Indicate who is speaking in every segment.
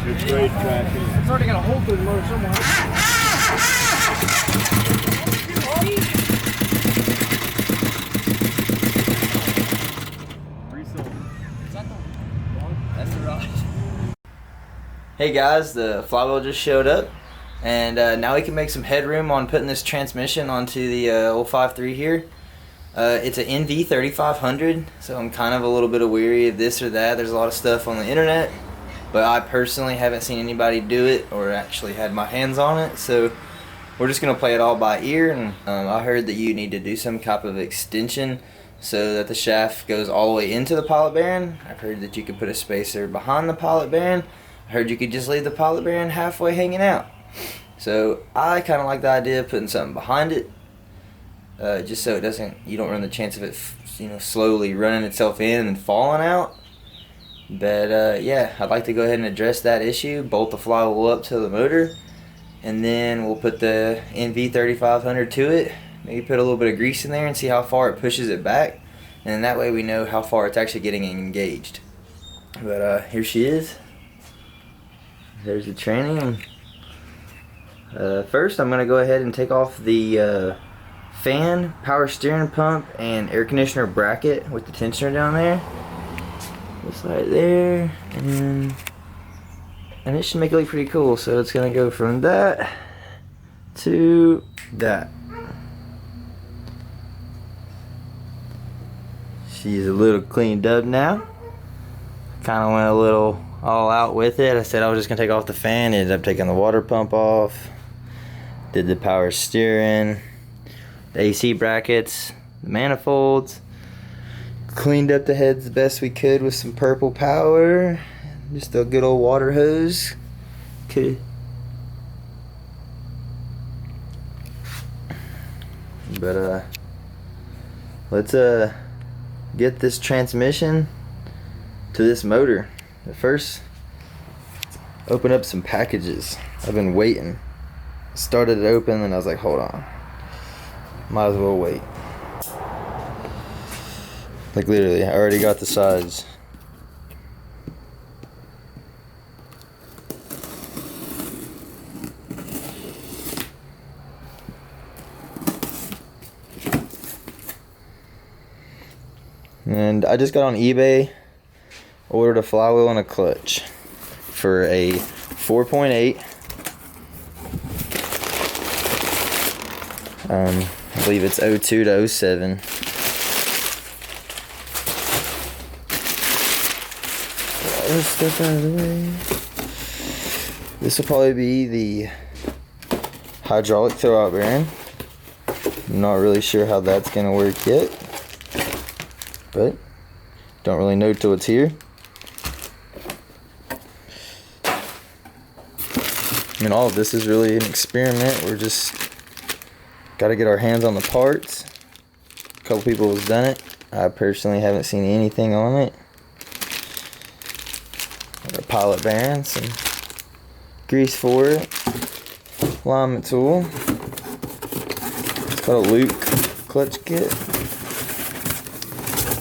Speaker 1: It's great traction.
Speaker 2: It's already got a hole through the motor somewhere.
Speaker 3: That's the rod. Hey guys, the flywheel just showed up, and now we can make some headroom on putting this transmission onto the 053 here. It's an NV3500, so I'm kind of a little bit weary of this or that. There's a lot of stuff on the internet, but I personally haven't seen anybody do it or actually had my hands on it, so we're just going to play it all by ear. And I heard that you need to do some type of extension so that the shaft goes all the way into the pilot bearing. I've heard that you could put a spacer behind the pilot bearing. I heard you could just leave the pilot bearing halfway hanging out. So I kind of like the idea of putting something behind it, just so you don't run the chance of it, slowly running itself in and falling out. But yeah, I'd like to go ahead and address that issue, bolt the flywheel up to the motor, and then we'll put the NV3500 to it. Maybe put a little bit of grease in there and see how far it pushes it back, and that way we know how far it's actually getting engaged. But here she is. There's the tranny. First I'm going to go ahead and take off the fan, power steering pump, and air conditioner bracket with the tensioner down there. Just right there, and it should make it look pretty cool. So it's going to go from that to that. She's a little cleaned up now. Kind of went a little all out with it. I said I was just going to take off the fan. Ended up taking the water pump off. Did the power steering, the AC brackets, the manifolds. Cleaned up the heads the best we could with some purple power. Just a good old water hose. Okay. But let's get this transmission to this motor. But first, open up some packages. I've been waiting. Started it open and I was like, hold on, might as well wait. Like literally, I already got the size. And I just got on eBay, ordered a flywheel and a clutch for a 4.8. I believe it's 02 to 07. Let's step out of the way. This will probably be the hydraulic throwout bearing. I'm not really sure how that's going to work yet, but don't really know till it's here. I mean, all of this is really an experiment. We're just got to get our hands on the parts. A couple people have done it. I personally haven't seen anything on it. Got our pilot bearing, some grease for it, alignment tool. It's got a Luke clutch kit.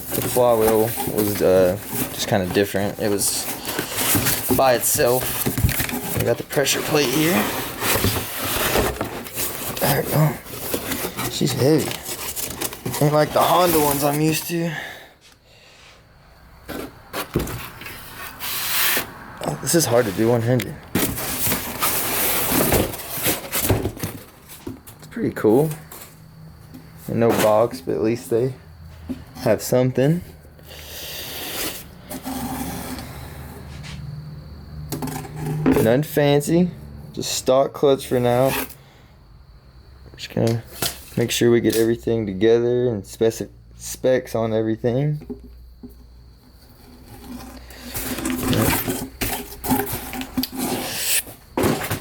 Speaker 3: The flywheel was just kind of different. It was by itself. I got the pressure plate here. There we go. She's heavy. Ain't like the Honda ones I'm used to. Oh, this is hard to do one-handed. It's pretty cool. And no box, but at least they have something. Nothing fancy. Just stock clutch for now. Just gonna make sure we get everything together and specs on everything.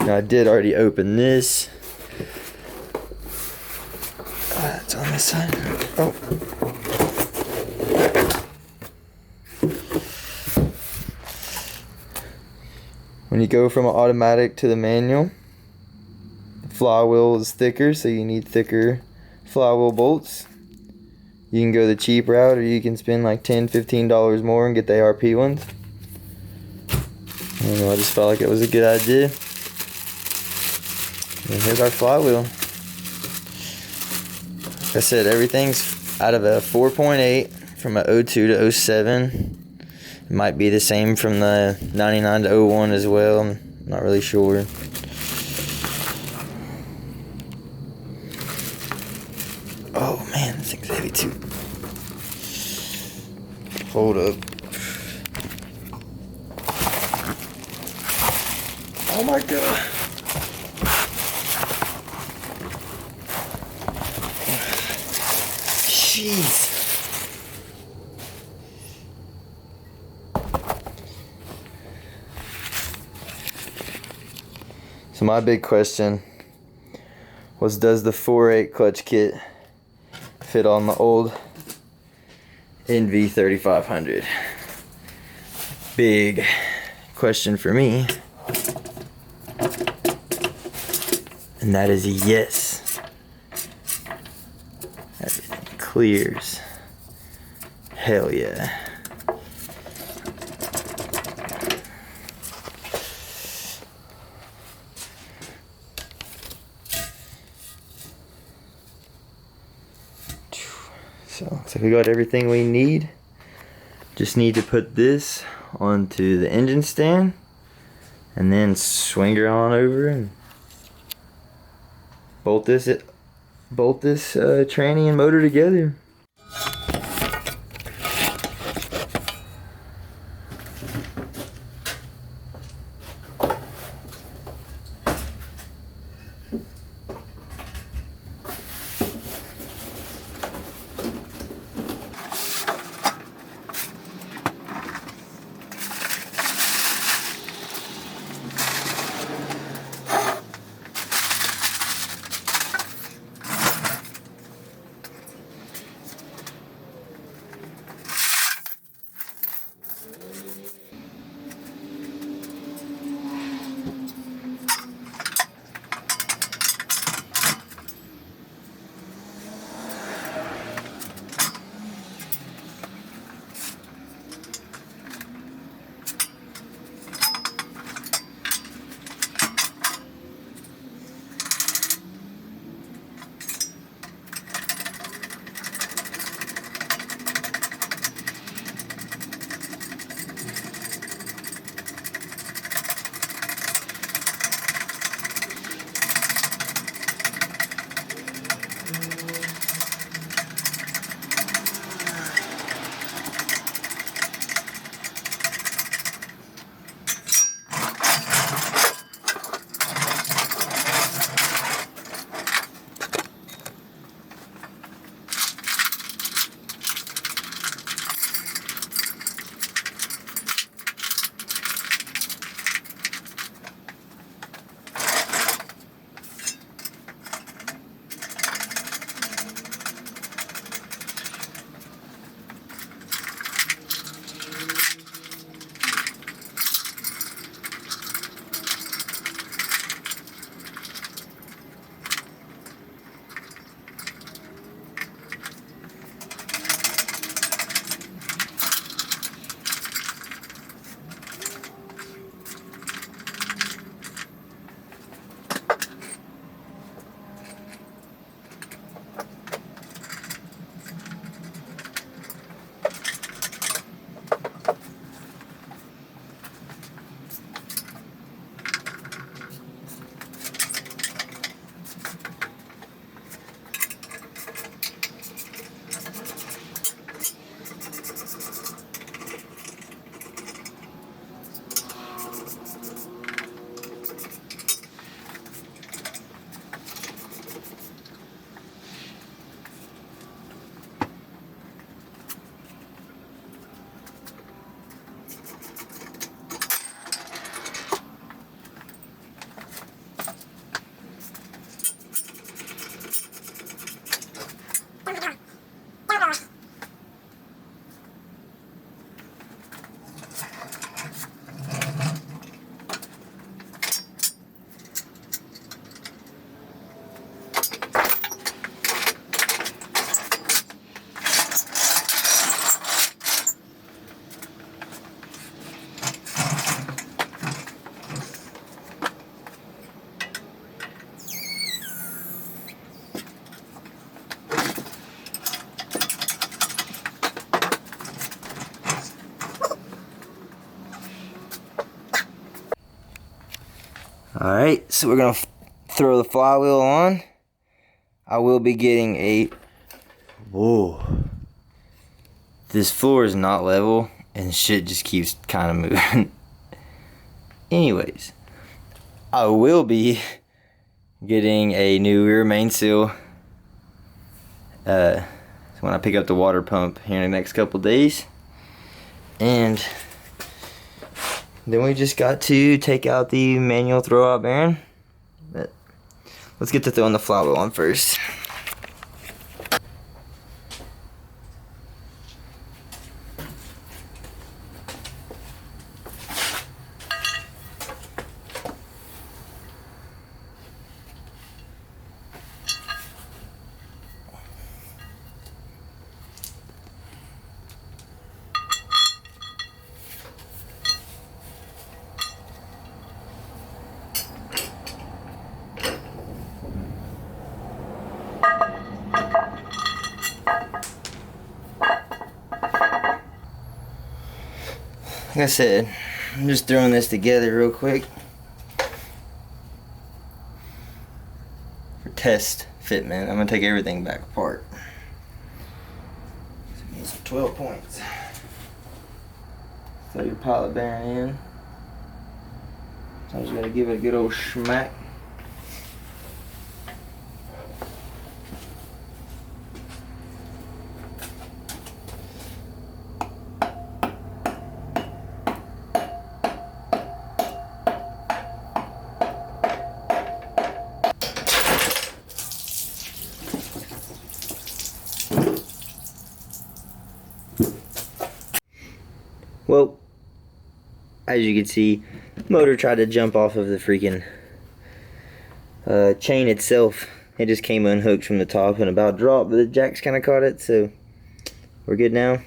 Speaker 3: Now I did already open this. It's on this side. Oh. When you go from an automatic to the manual, the flywheel is thicker, so you need thicker flywheel bolts. You can go the cheap route, or you can spend like $10–15 more and get the ARP ones. I don't know, I just felt like it was a good idea. And here's our flywheel. Like I said, everything's out of a 4.8 from a 02 to 07. It might be the same from the 99 to 01 as well. I'm not really sure. Oh man, this thing's heavy too. Hold up. Oh my god. Jeez. So my big question was, does the 4.8 clutch kit fit on the old NV3500? Big question for me. And that is a yes. Everything clears. Hell yeah. So looks like we got everything we need. Just need to put this onto the engine stand and then swing her on over and bolt this tranny and motor together. Alright, so we're gonna throw the flywheel on. I will be getting a... Whoa. This floor is not level, and shit just keeps kind of moving. Anyways, I will be getting a new rear main seal when I pick up the water pump here in the next couple days. And then we just got to take out the manual throwout bearing. But let's get to throwing the flywheel on first. Like I said, I'm just throwing this together real quick for test fitment. I'm gonna take everything back apart. So need some 12 points. Throw your pilot bearing in. Sometimes you gotta give it a good old smack. Well, as you can see, motor tried to jump off of the freaking chain itself. It just came unhooked from the top and about dropped, but the jacks kind of caught it, so we're good now.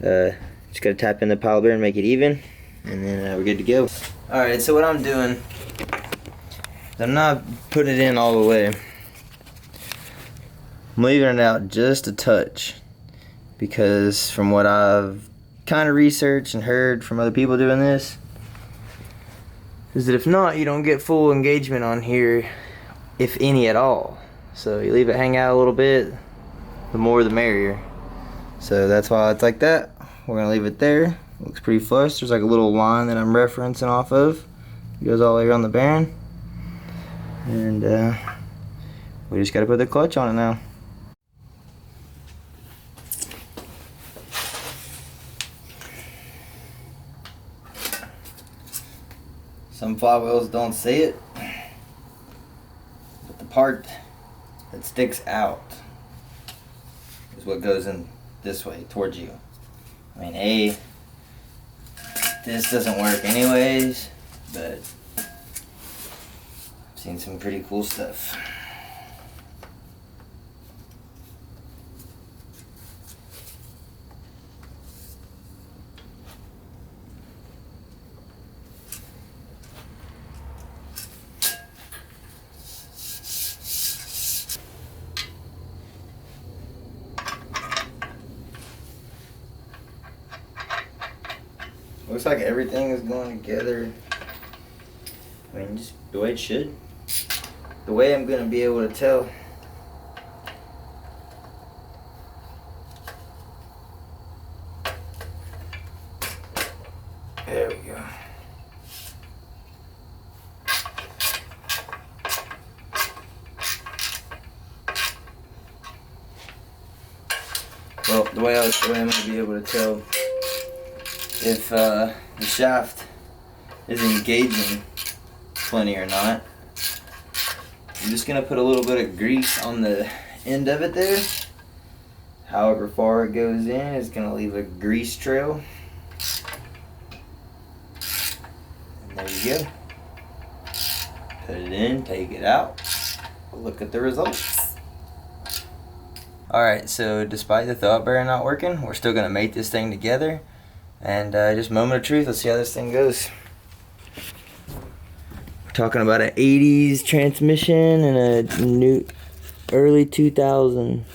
Speaker 3: Just gotta tap in the pilot bearing and make it even, and then we're good to go. Alright, so what I'm doing is I'm not putting it in all the way. I'm leaving it out just a touch, because from what I've kind of researched and heard from other people doing this, is that if not, you don't get full engagement on here, if any at all. So you leave it hang out a little bit, the more the merrier. So that's why it's like that. We're gonna leave it there. Looks pretty flush. There's like a little line that I'm referencing off of. It goes all the way around the bearing. And we just gotta put the clutch on it now. Some flywheels don't see it, but the part that sticks out is what goes in this way towards you. I mean, this doesn't work anyways, but I've seen some pretty cool stuff. Looks like everything is going together. I mean, just the way it should. The way I'm going to be able to tell. There we go. Well, the way I'm going to be able to tell if the shaft is engaging plenty or not, I'm just going to put a little bit of grease on the end of it there. However far it goes in, it's going to leave a grease trail. And there you go. Put it in, take it out, look at the results. Alright, so despite the throwout bearing not working, we're still going to mate this thing together. And just moment of truth, let's see how this thing goes. We're talking about an 80s transmission and a new early 2000.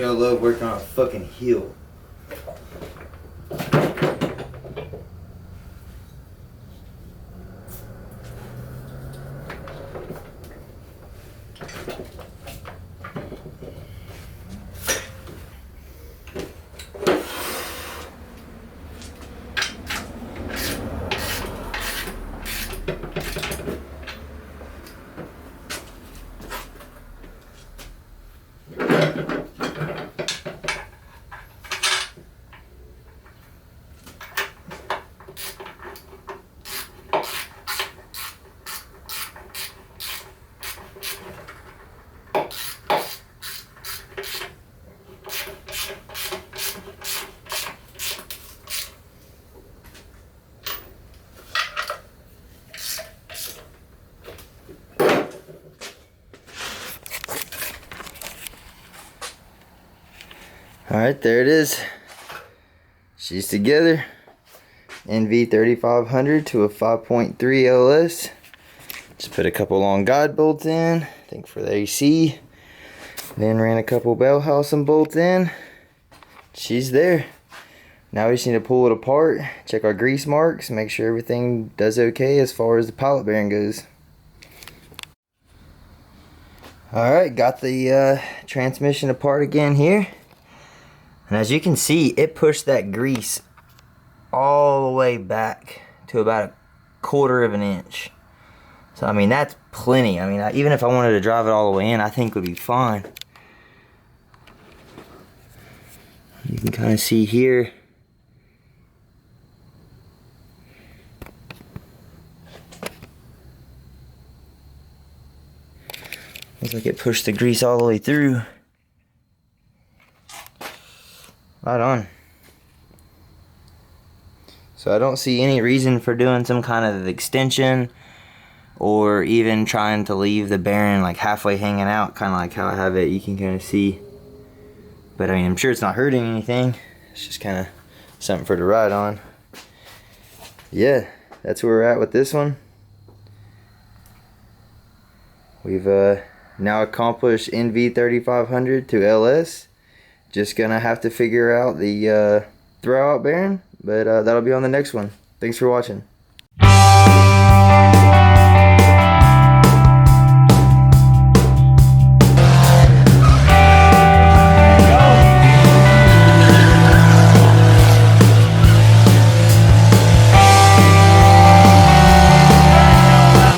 Speaker 3: Gonna love working on a fucking heel. Alright, there it is. She's together. NV3500 to a 5.3 LS. Just put a couple long guide bolts in, I think for the AC. Then ran a couple bell housing bolts in. She's there. Now we just need to pull it apart, check our grease marks, make sure everything does okay as far as the pilot bearing goes. Alright, got the transmission apart again here. And as you can see, it pushed that grease all the way back to about 1/4 of an inch. So I mean, that's plenty. I mean, even if I wanted to drive it all the way in, I think it would be fine. You can kind of see here. Looks like it pushed the grease all the way through. Right on. So I don't see any reason for doing some kind of extension or even trying to leave the bearing like halfway hanging out, kind of like how I have it. You can kind of see. But I mean, I'm sure it's not hurting anything. It's just kind of something for the ride on. Yeah, that's where we're at with this one. We've now accomplished NV3500 to LS. Just gonna have to figure out the throwout bearing, but that'll be on the next one. Thanks for watching.